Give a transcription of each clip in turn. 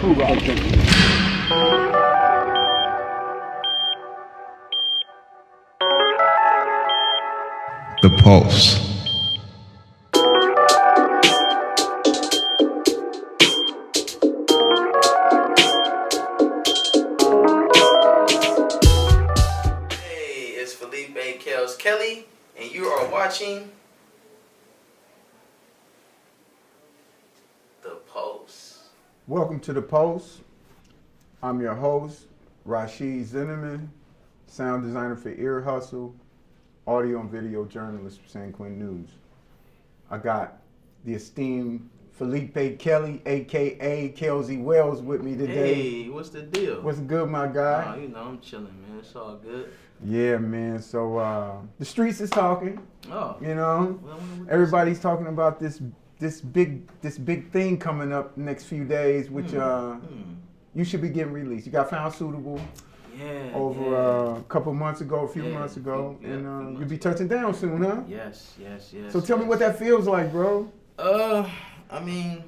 The Pulse. Hey, it's Philippe, Kellz, Kelly, and you are watching The Pulse. Welcome to The Pulse. I'm your host, Rashid Zinnerman, sound designer for Ear Hustle, audio and video journalist for San Quentin News. I got the esteemed Philippe Kelly, a.k.a. Kellz Wells, with me today. Hey, what's the deal? What's good, my guy? You know, I'm chilling, man. It's all good. Yeah, man. So the streets is talking. Oh. You know, Well, what everybody's talking about this big thing coming up next few days, which you should be getting released. You got found suitable. Yeah. Over a couple months ago, a few months ago, and you'll be touching down soon, huh? Yes. So tell me what that feels like, bro. I mean,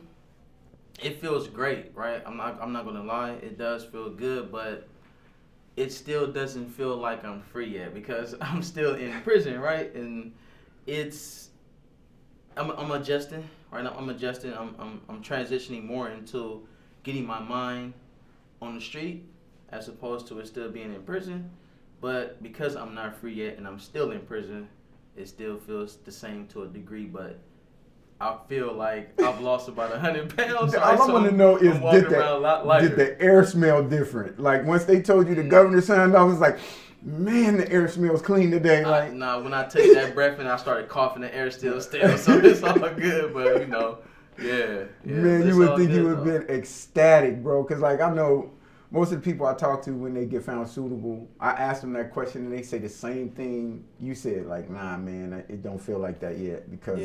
it feels great, right? I'm not gonna lie, it does feel good, but it still doesn't feel like I'm free yet because I'm still in prison, right? And I'm adjusting right now. I'm transitioning more into getting my mind on the street, as opposed to it still being in prison. But because I'm not free yet and I'm still in prison, it still feels the same to a degree, but I feel like I've lost about 100 pounds. All I want to know is, did the air smell different? Like, once they told you the governor signed off, it's like, man, the air smells clean today. Like, when I took that breath and I started coughing, the air still stale, so it's all good, but you know, yeah. Man, you would think you would have been ecstatic, bro, because like I know most of the people I talk to when they get found suitable, I ask them that question and they say the same thing you said, like, nah, man, it don't feel like that yet because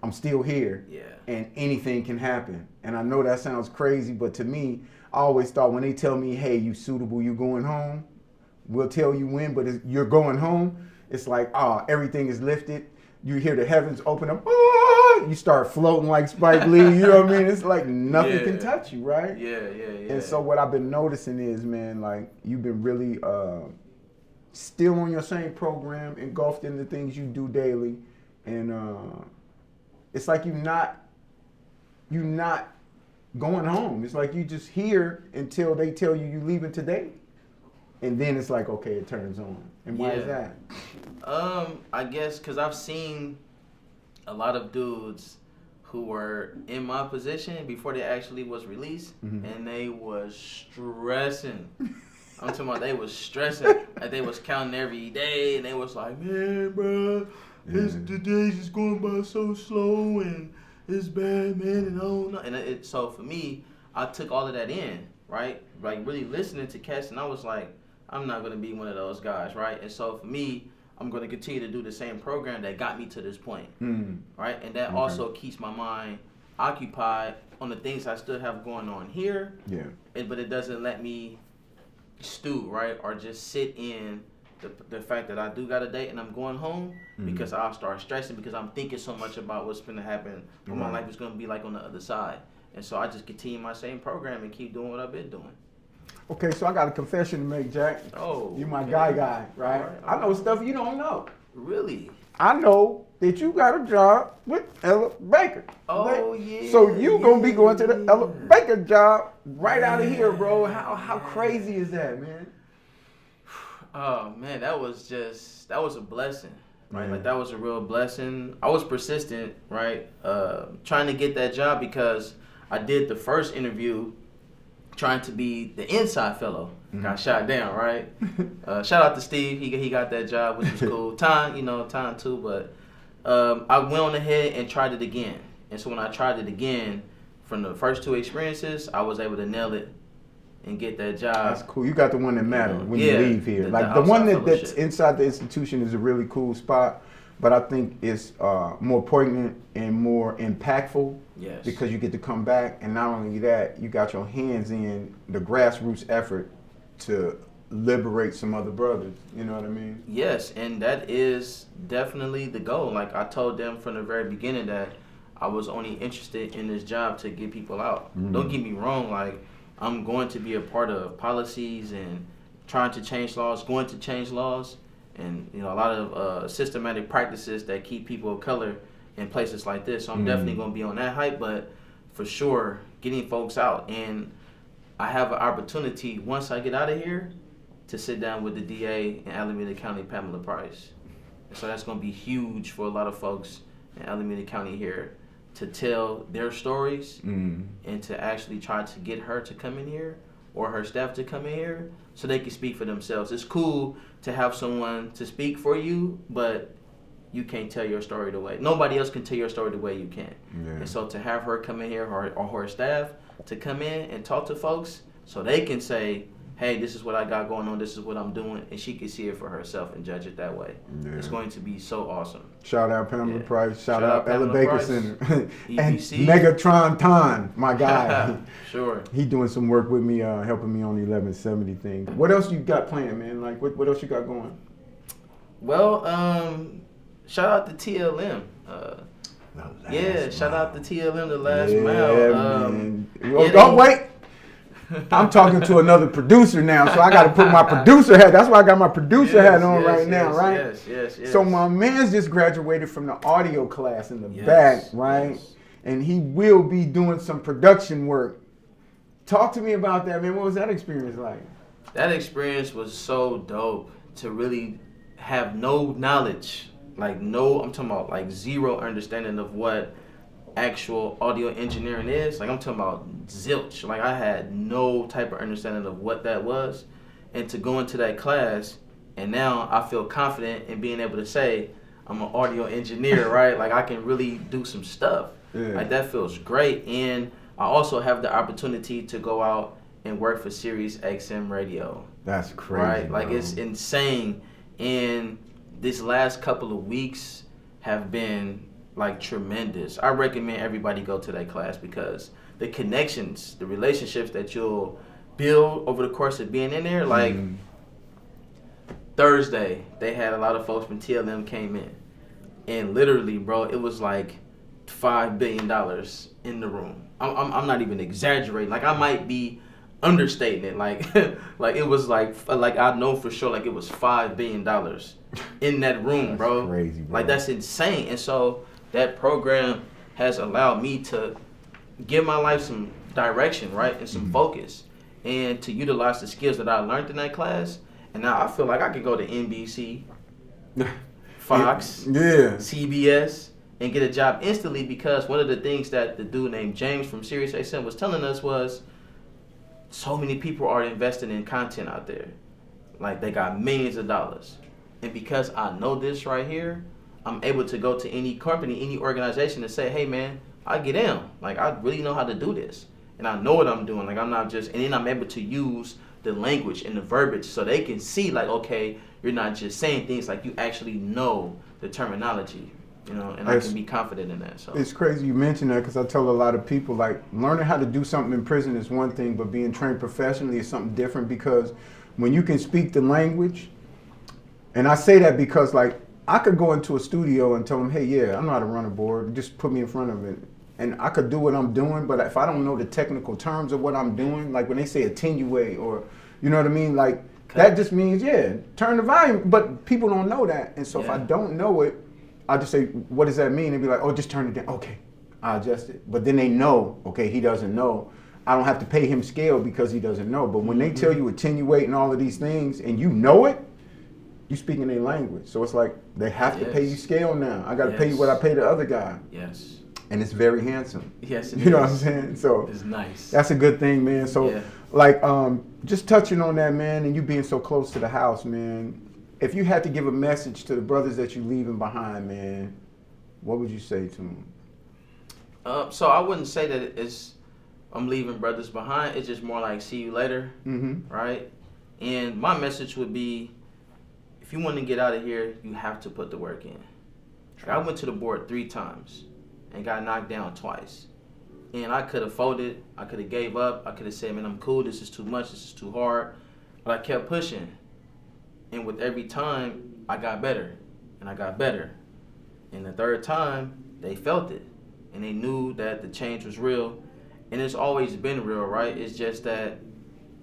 I'm still here and anything can happen. And I know that sounds crazy, but to me, I always thought when they tell me, hey, you suitable, you going home, we'll tell you when, but you're going home, it's like, everything is lifted. You hear the heavens open up, you start floating like Spike Lee, you know what I mean? It's like nothing can touch you, right? Yeah. And so what I've been noticing is, man, like you've been really still on your same program, engulfed in the things you do daily, and it's like you're not going home. It's like you just here until they tell you leaving today. And then it's like, okay, it turns on. And why is that? I guess because I've seen a lot of dudes who were in my position before they actually was released, and they was stressing. I'm talking about they was stressing. Like they was counting every day, and they was like, man, bro, the days is going by so slow, and it's bad, man, and I don't know. And so for me, I took all of that in, right? Like really listening to cats, and I was like, I'm not going to be one of those guys, right? And so for me, I'm going to continue to do the same program that got me to this point, right? And that also keeps my mind occupied on the things I still have going on here, but it doesn't let me stew, right? Or just sit in the fact that I do got a date and I'm going home because I'll start stressing because I'm thinking so much about what's going to happen, what my life is going to be like on the other side. And so I just continue my same program and keep doing what I've been doing. Okay, so I got a confession to make, Jack. Oh, you my guy, right? I know stuff you don't know. Really? I know that you got a job with Ella Baker. Oh, yeah. So you gonna be going to the Ella Baker job right out of here, bro. How crazy is that, man? Oh man, that was a blessing, right? Like that was a real blessing. I was persistent, right? Trying to get that job because I did the first interview trying to be the inside fellow. Got shot down, right? Shout out to Steve. He got that job, which was cool. Time too, but I went on ahead and tried it again. And so when I tried it again, from the first two experiences, I was able to nail it and get that job. That's cool. You got the one that matters when you leave here. Like the one that's inside the institution is a really cool spot, but I think it's more poignant and more impactful. Yes. Because you get to come back, and not only that, you got your hands in the grassroots effort to liberate some other brothers. You know what I mean? Yes, and that is definitely the goal. Like I told them from the very beginning that I was only interested in this job to get people out. Don't get me wrong, like I'm going to be a part of policies and trying to change laws, going to change laws, and a lot of systematic practices that keep people of color in places like this. So I'm definitely going to be on that hype, but for sure, getting folks out. And I have an opportunity once I get out of here to sit down with the DA in Alameda County, Pamela Price. And so that's going to be huge for a lot of folks in Alameda County here to tell their stories and to actually try to get her to come in here or her staff to come in here so they can speak for themselves. It's cool to have someone to speak for you, but you can't tell your story the way. Nobody else can tell your story the way you can. Yeah. And so to have her come in here or her staff to come in and talk to folks so they can say, hey, this is what I got going on, this is what I'm doing, and she can see it for herself and judge it that way. Yeah. It's going to be so awesome. Shout out Pamela Price. Shout out Ella Baker Price. Center. And Megatron Ton, my guy. Sure. He doing some work with me, helping me on the 1170 thing. What else you got planned, man? Like, what else you got going? Well, shout out to TLM. Shout out to TLM, the last mile. Man. Wait. I'm talking to another producer now, so I got to put my producer hat. That's why I got my producer hat on now, right? Yes. So my man's just graduated from the audio class in the back, right? Yes. And he will be doing some production work. Talk to me about that, man. What was that experience like? That experience was so dope to really have no knowledge, I'm talking about like zero understanding of what actual audio engineering is. Like I'm talking about zilch. Like I had no type of understanding of what that was. And to go into that class, and now I feel confident in being able to say I'm an audio engineer, right? Like I can really do some stuff. Yeah. Like that feels great. And I also have the opportunity to go out and work for Sirius XM Radio. That's crazy. Right? Like it's insane. And this last couple of weeks have been like tremendous. I recommend everybody go to that class because the connections, the relationships that you'll build over the course of being in there, like Thursday, they had a lot of folks from TLM came in. And literally, bro, it was like $5 billion in the room. I'm not even exaggerating. Like I might be understating it. Like like it was like I know for sure like it was $5 billion in that room, that's bro. Crazy, bro. Like that's insane. And so that program has allowed me to give my life some direction, right, and some focus, and to utilize the skills that I learned in that class. And now I feel like I could go to NBC, Fox, CBS, and get a job instantly because one of the things that the dude named James from Sirius XM was telling us was so many people are investing in content out there. Like they got millions of dollars. And because I know this right here, I'm able to go to any company, any organization and say, hey man, I get in. Like I really know how to do this. And I know what I'm doing. Like I'm not just, and then I'm able to use the language and the verbiage so they can see like, okay, you're not just saying things, like you actually know the terminology, and I can be confident in that. So it's crazy you mention that because I tell a lot of people like learning how to do something in prison is one thing, but being trained professionally is something different because when you can speak the language, and I say that because like, I could go into a studio and tell them, hey, yeah, I know how to run a board. Just put me in front of it. And I could do what I'm doing, but if I don't know the technical terms of what I'm doing, like when they say attenuate or, you know what I mean? Like that just means, turn the volume. But people don't know that. And so if I don't know it, I just say, what does that mean? And be like, oh, just turn it down. Okay, I adjust it. But then they know, okay, he doesn't know. I don't have to pay him scale because he doesn't know. But when they tell you attenuate and all of these things and you know it, you speak in their language. So it's like they have to pay you scale now. I got to pay you what I pay the other guy. Yes. And it's very handsome. Yes, you know what I'm saying? So it's nice. That's a good thing, man. So like just touching on that, man, and you being so close to the house, man, if you had to give a message to the brothers that you're leaving behind, man, what would you say to them? So I wouldn't say that I'm leaving brothers behind. It's just more like see you later, right? And my message would be, if you want to get out of here, you have to put the work in. Like I went to the board 3 times and got knocked down twice. And I could have folded, I could have gave up, I could have said, man, I'm cool, this is too much, this is too hard. But I kept pushing. And with every time, I got better. And I got better. And the third time, they felt it. And they knew that the change was real. And it's always been real, right? It's just that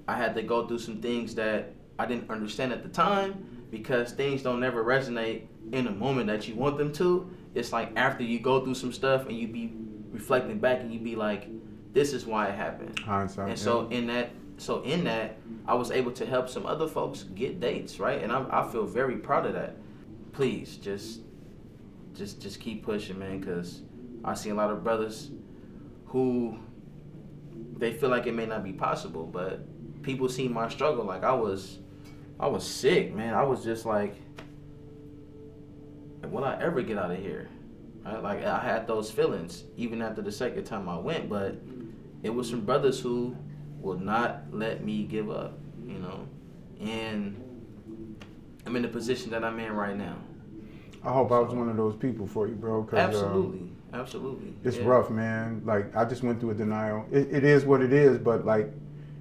I had to go through some things that I didn't understand at the time, because things don't never resonate in a moment that you want them to. It's like after you go through some stuff and you be reflecting back and you be like, this is why it happened. Hindsight. And so in that, I was able to help some other folks get dates, right? And I feel very proud of that. Please, just keep pushing, man, because I see a lot of brothers who they feel like it may not be possible, but people see my struggle. Like I was sick, man. I was just like, will I ever get out of here? Right? Like I had those feelings even after the second time I went, but it was some brothers who will not let me give up, you know. And I'm in the position that I'm in right now. I hope I was one of those people for you, bro. 'Cause, Absolutely. It's rough, man. Like I just went through a denial. It is what it is, but like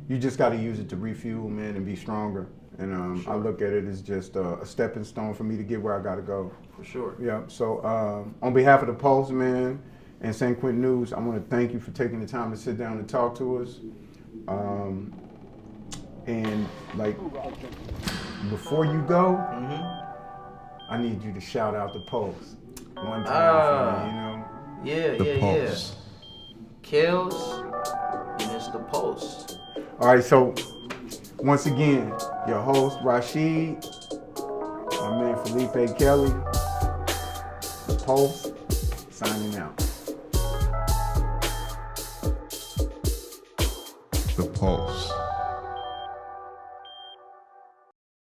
you just got to use it to refuel, man, and be stronger. And I look at it as just a stepping stone for me to get where I got to go. For sure. Yeah. So on behalf of the Pulse, man, and St. Quentin News, I want to thank you for taking the time to sit down and talk to us. And like before you go, I need you to shout out the Pulse one time for me, you know. Yeah. Pulse. Kellz, and it's the Pulse. All right, so once again, your host Rashid, my man Philippe Kelly, the Pulse, signing out. The Pulse.